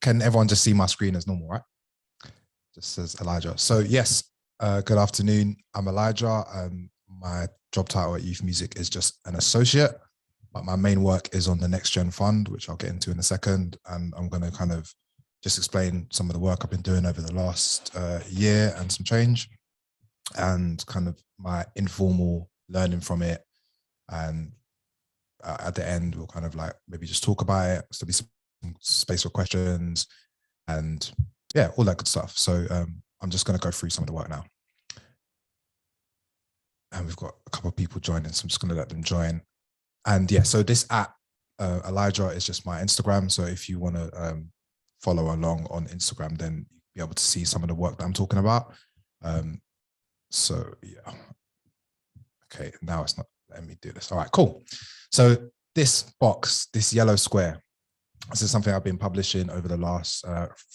can everyone just see my screen as normal, right? Just says Elijah. So yes, good afternoon. I'm Elijah. My job title at Youth Music is just an associate, but my main work is on the NextGen Fund, which I'll get into in a second. And I'm going to kind of just explain some of the work I've been doing over the last year and some change, and kind of my informal learning from it. And at the end, we'll kind of like maybe just talk about it. So there'll be some space for questions and yeah, all that good stuff. So I'm just going to go through some of the work now. And we've got a couple of people joining, so I'm just going to let them join. And yeah, so this app, Elijah, is just my Instagram. So if you want to follow along on Instagram, then you'll be able to see some of the work that I'm talking about. So yeah. Okay, now it's not letting me do this. All right, cool. So this box, this yellow square, this is something I've been publishing over the last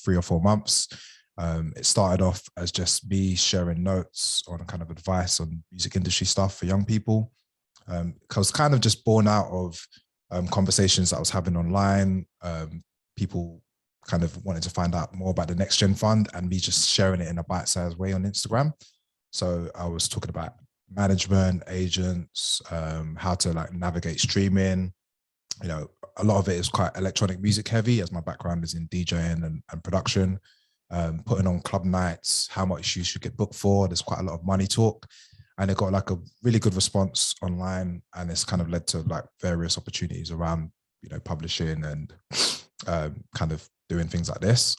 3 or 4 months. It started off as just me sharing notes on kind of advice on music industry stuff for young people. I was kind of just born out of conversations that I was having online, people kind of wanted to find out more about the NextGen Fund and me just sharing it in a bite-sized way on Instagram. So I was talking about management, agents, how to like navigate streaming. You know, a lot of it is quite electronic music heavy, as my background is in DJing and production, putting on club nights, how much you should get booked for. There's quite a lot of money talk, and it got like a really good response online, and it's kind of led to like various opportunities around, you know, publishing and kind of doing things like this.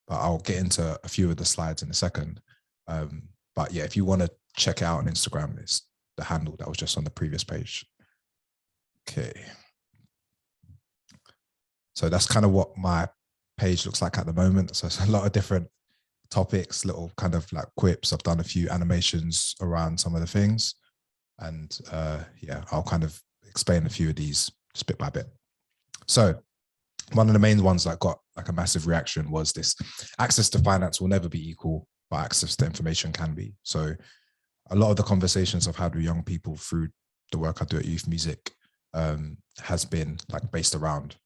But I'll get into a few of the slides in a second. But yeah, if you want to check it out on Instagram, it's the handle that was just on the previous page. Okay. So that's kind of what my page looks like at the moment. So it's a lot of different topics, little kind of like quips. I've done a few animations around some of the things. And yeah, I'll kind of explain a few of these just bit by bit. So one of the main ones that got like a massive reaction was this: access to finance will never be equal, but access to information can be. So a lot of the conversations I've had with young people through the work I do at Youth Music has been like based around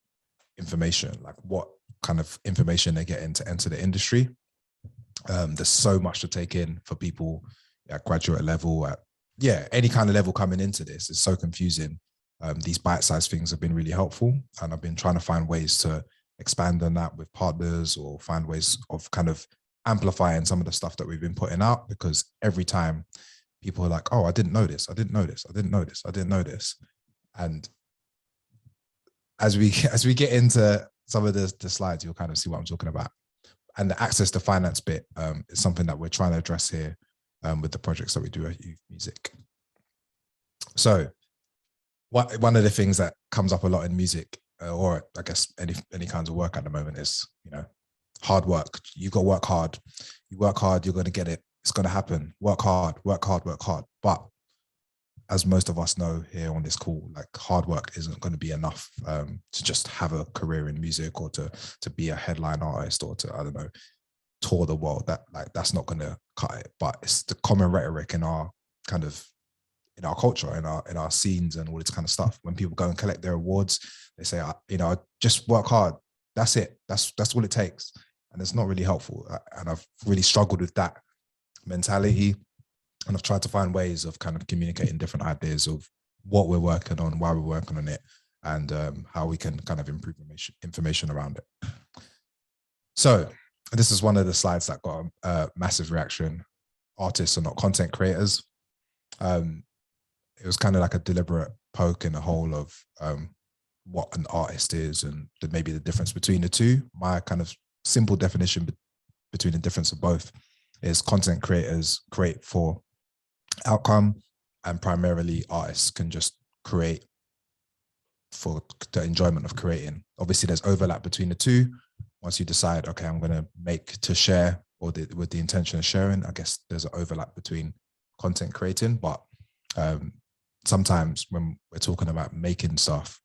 information, like what kind of information they're getting to enter the industry. There's so much to take in for people at graduate level, at any kind of level coming into this. It's so confusing. These bite-sized things have been really helpful, and I've been trying to find ways to expand on that with partners, or find ways of kind of amplifying some of the stuff that we've been putting out, because every time people are like, oh, I didn't know this, I didn't know this, I didn't know this, I didn't know this. And as we get into some of the slides, you'll kind of see what I'm talking about. And the access to finance bit is something that we're trying to address here with the projects that we do at Youth Music. So one of the things that comes up a lot in music, or I guess any kinds of work at the moment, is, you know, hard work. You've got to work hard. You work hard, you're going to get it. It's going to happen. Work hard, work hard, work hard. But as most of us know here on this call, like hard work isn't going to be enough to just have a career in music, or to be a headline artist, or to, I don't know, tour the world. That's not going to cut it. But it's the common rhetoric in our kind of, in our culture, in our scenes and all this kind of stuff. When people go and collect their awards, they say, you know, just work hard. That's it. That's all it takes. And it's not really helpful. And I've really struggled with that mentality. And I've tried to find ways of kind of communicating different ideas of what we're working on, why we're working on it, and how we can kind of improve information around it. So this is one of the slides that got a massive reaction. Artists are not content creators. It was kind of like a deliberate poke in the hole of what an artist is, and maybe the difference between the two. My kind of simple definition between the difference of both is content creators create for outcome, and primarily artists can just create for the enjoyment of creating. Obviously there's overlap between the two. Once you decide, okay, I'm going to make to share, or with the intention of sharing, I guess there's an overlap between content creating. But sometimes when we're talking about making stuff,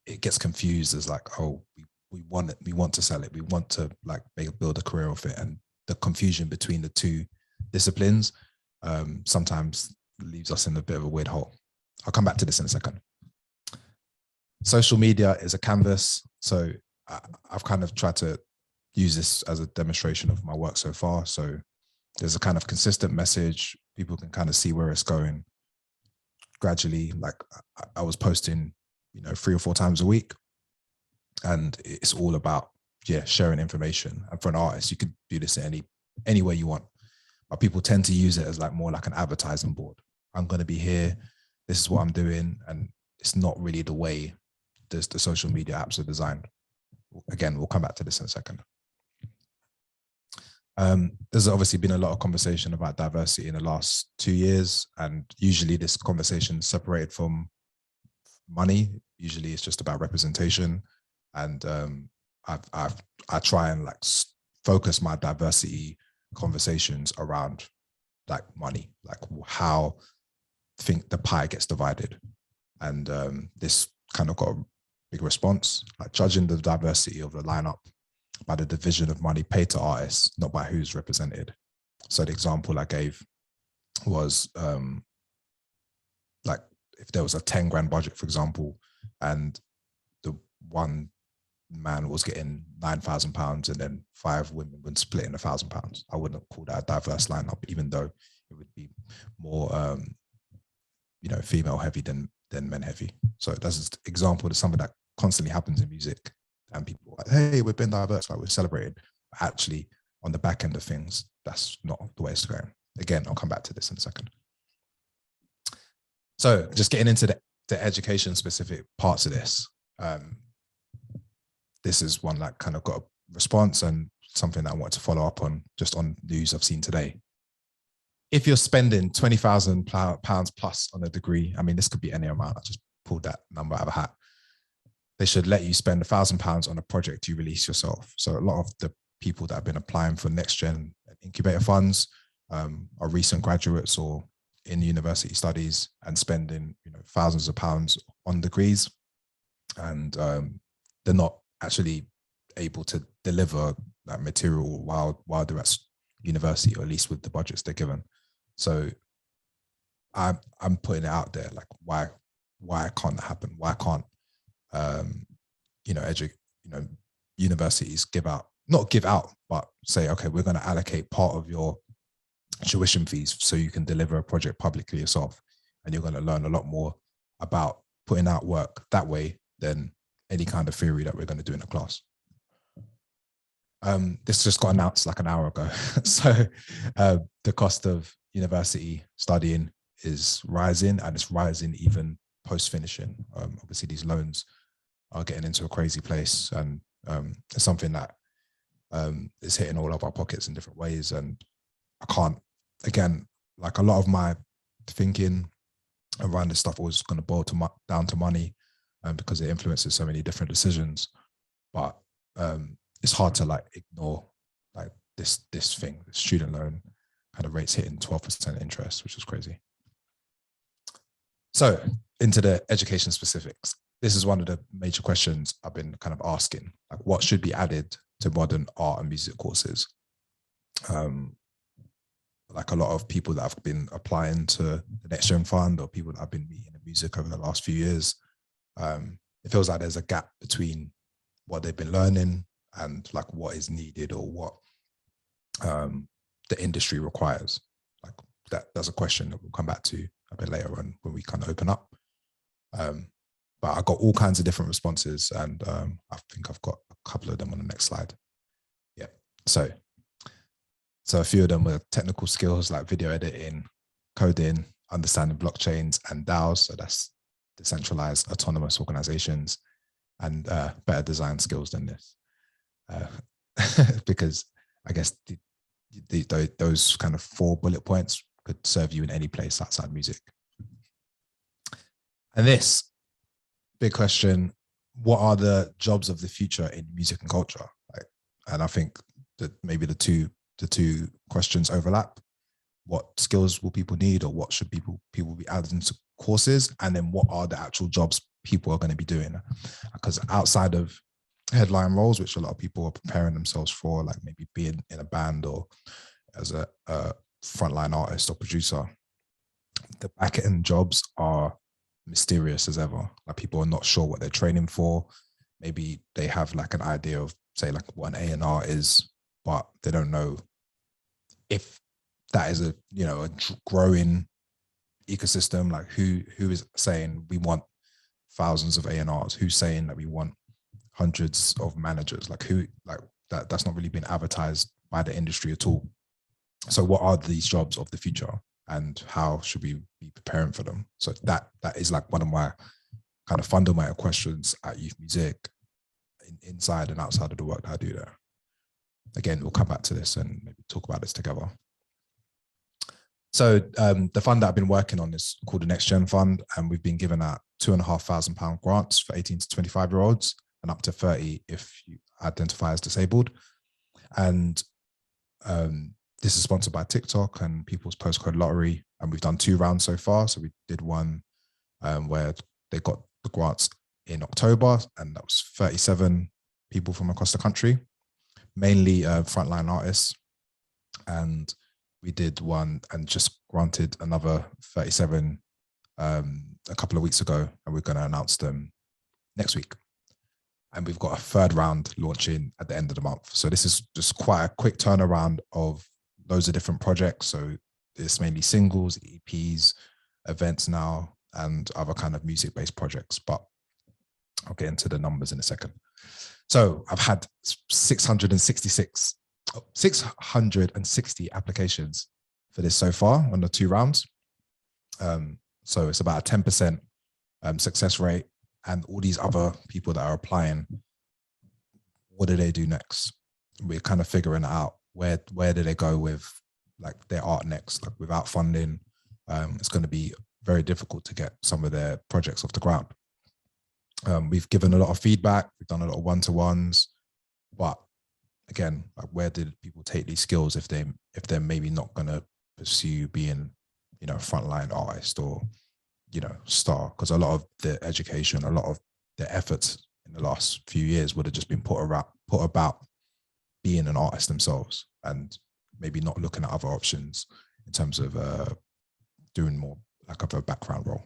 it gets confused as like, oh, we want it, we want to sell it, we want to like build a career of it. And the confusion between the two disciplines sometimes leaves us in a bit of a weird hole. I'll come back to this in a second. Social media is a canvas. So I've kind of tried to use this as a demonstration of my work so far. So there's a kind of consistent message. People can kind of see where it's going gradually. Like I was posting, 3 or 4 times a week, and it's all about, sharing information. And for an artist, you could do this in any way you want, but people tend to use it as like more like an advertising board. I'm going to be here. This is what I'm doing. And it's not really the way the social media apps are designed. Again, we'll come back to this in a second. There's obviously been a lot of conversation about diversity in the last 2 years, and usually this conversation is separated from money. Usually it's just about representation, and I try and like focus my diversity conversations around like money, like how think the pie gets divided, and this kind of got a big response, like judging the diversity of the lineup by the division of money paid to artists, not by who's represented. So the example I gave was like if there was a 10 grand budget, for example, and the one man was getting £9,000 and then 5 women would split in £1,000, I wouldn't call that a diverse lineup, even though it would be more female heavy than men heavy. So that's an example of something that constantly happens in music, and people are like, hey, we've been diverse, like we're celebrating. Actually, on the back end of things, that's not the way it's going. Again, I'll come back to this in a second. So just getting into the education specific parts of this. This is one that kind of got a response and something that I wanted to follow up on just on news I've seen today. If you're spending £20,000 plus on a degree, I mean, this could be any amount. I just pulled that number out of a hat. They should let you spend £1,000 on a project you release yourself. So a lot of the people that have been applying for NextGen incubator funds are recent graduates or in university studies and spending thousands of pounds on degrees, and they're not actually able to deliver that material while they're at university, or at least with the budgets they're given. So I'm putting it out there, like why can't that happen? Why can't universities not give out, but say, okay, we're going to allocate part of your tuition fees so you can deliver a project publicly yourself, and you're going to learn a lot more about putting out work that way than any kind of theory that we're going to do in a class. This just got announced like an hour ago. So the cost of university studying is rising, and it's rising even post-finishing. Obviously, these loans are getting into a crazy place, and it's something that is hitting all of our pockets in different ways. And I can't, again, like a lot of my thinking around this stuff was going to boil down to money, because it influences so many different decisions. But it's hard to like ignore like this thing, the student loan kind of rates hitting 12% interest, which is crazy. So into the education specifics. This is one of the major questions I've been kind of asking, like what should be added to modern art and music courses? Like a lot of people that have been applying to the NextGen Fund, or people that I've been meeting in music over the last few years, it feels like there's a gap between what they've been learning and like what is needed, or what the industry requires. Like that's a question that we'll come back to a bit later on when we kind of open up. But I got all kinds of different responses, and I think I've got a couple of them on the next slide. Yeah, so a few of them were technical skills like video editing, coding, understanding blockchains and DAOs, so that's decentralized autonomous organizations, and better design skills than this. Because I guess those kind of 4 bullet points could serve you in any place outside music. And this big question, what are the jobs of the future in music and culture? And I think that maybe the two questions overlap. What skills will people need, or what should people be added into courses? And then what are the actual jobs people are going to be doing? Because outside of headline roles, which a lot of people are preparing themselves for, like maybe being in a band or as a frontline artist or producer, the back end jobs are mysterious as ever. Like people are not sure what they're training for. maybe they have like an idea of, say, like what an A&R is, but they don't know if that is a, you know, a growing ecosystem. Like who is saying we want thousands of A&Rs? Who's saying that we want hundreds of managers? Like who, like that's not really been advertised by the industry at all. So what are these jobs of the future, and how should we be preparing for them? So that is like one of my kind of fundamental questions at Youth Music, inside and outside of the work that I do there. Again, we'll come back to this and maybe talk about this together. So the fund that I've been working on is called the NextGen Fund, and we've been given out £2,500 grants for 18 to 25-year-olds and up to 30 if you identify as disabled. And this is sponsored by TikTok and People's Postcode Lottery, and we've done 2 rounds so far. So we did one where they got the grants in October, and that was 37 people from across the country, mainly frontline artists. And we did one and just granted another 37 a couple of weeks ago, and we're going to announce them next week. And we've got a 3rd round launching at the end of the month. So this is just quite a quick turnaround of loads of different projects. So it's mainly singles, EPs, events now, and other kind of music-based projects. But I'll get into the numbers in a second. So I've had 660 applications for this so far on the 2 rounds. So it's about a 10% success rate. And all these other people that are applying, what do they do next? We're kind of figuring out where do they go with like their art next. Like without funding, it's going to be very difficult to get some of their projects off the ground. We've given a lot of feedback. We've done a lot of one-to-ones, but again, like where did people take these skills if they're maybe not going to pursue being, you know, a frontline artist or, you know, star? Because a lot of the education, a lot of their efforts in the last few years would have just been put about being an artist themselves, and maybe not looking at other options in terms of doing more like of a background role.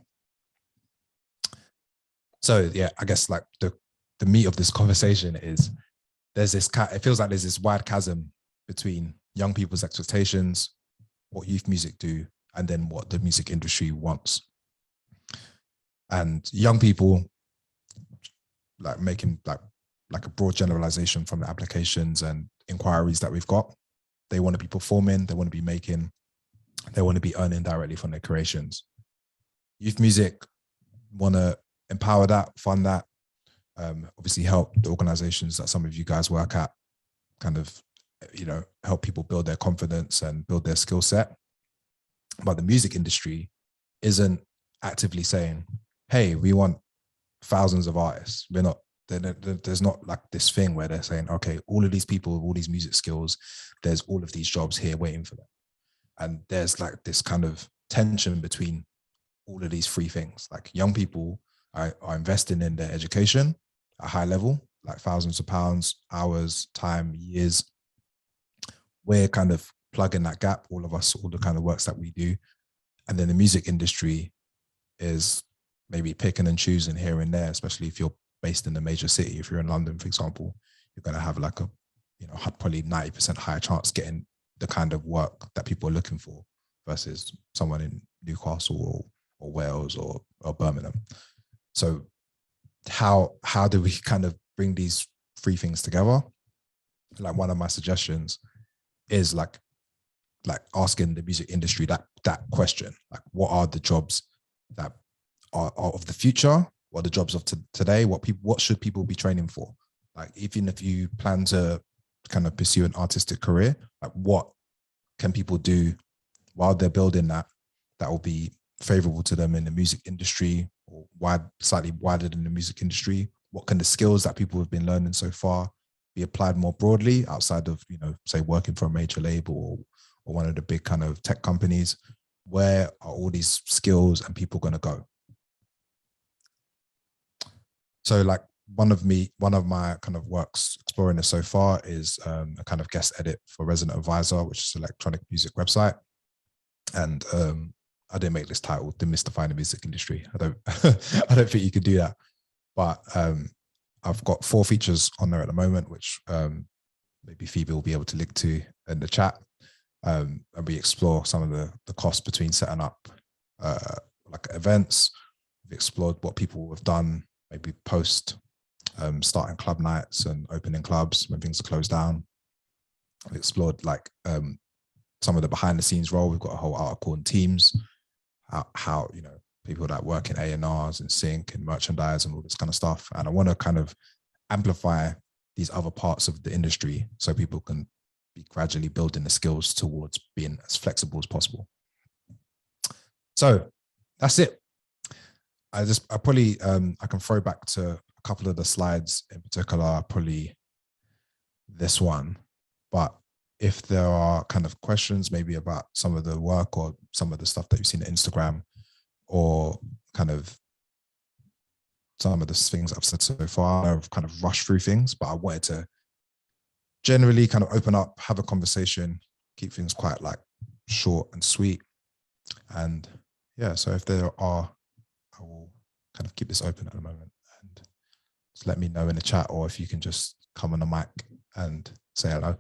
So yeah, I guess like the meat of this conversation is there's this, it feels like there's this wide chasm between young people's expectations, what youth music do, and then what the music industry wants. And young people, like making like a broad generalization from the applications and inquiries that we've got, they want to be performing, they want to be making, they want to be earning directly from their creations. Youth music want to empower that, fund that, obviously help the organizations that some of you guys work at kind of, you know, help people build their confidence and build their skill set. But the music industry isn't actively saying, hey, we want thousands of artists. We're not, there's not like this thing where they're saying, okay, all of these people with all these music skills, there's all of these jobs here waiting for them. And there's like this kind of tension between all of these 3 things. Like young people are investing in their education at a high level, like thousands of pounds, hours, time, years. We're kind of plugging that gap, all of us, all the kind of works that we do. And then the music industry is maybe picking and choosing here and there, especially if you're based in a major city. If you're in London, for example, you're going to have like a, you know, probably 90% higher chance getting the kind of work that people are looking for versus someone in Newcastle or Wales or Birmingham. So how do we kind of bring these 3 things together? Like one of my suggestions is like asking the music industry that question, like what are the jobs that are of the future? What are the jobs of today? What should people be training for? Like even if you plan to kind of pursue an artistic career, like what can people do while they're building that will be favorable to them in the music industry, or slightly wider than the music industry? What can the skills that people have been learning so far be applied more broadly outside of, you know, say working for a major label or one of the big kind of tech companies? Where are all these skills and people going to go? So like one of my kind of works exploring this so far is a kind of guest edit for Resident Advisor, which is an electronic music website. And I didn't make this title, Demystifying the Music Industry. I don't think you could do that. But I've got 4 features on there at the moment, which maybe Phoebe will be able to link to in the chat. And we explore some of the costs between setting up like events. We've explored what people have done, maybe post starting club nights and opening clubs when things are closed down. We've explored like some of the behind the scenes role. We've got a whole article on Teams, how you know, people that work in A&Rs and sync and merchandise and all this kind of stuff. And I want to kind of amplify these other parts of the industry so people can be gradually building the skills towards being as flexible as possible. So that's it. I probably I can throw back to a couple of the slides in particular, probably this one. But if there are kind of questions maybe about some of the work or some of the stuff that you've seen on Instagram, or kind of some of the things I've said so far, I've kind of rushed through things, but I wanted to generally kind of open up, have a conversation, keep things quite like short and sweet. And yeah, so if there are, I will kind of keep this open at the moment, and just let me know in the chat, or if you can just come on the mic and say hello.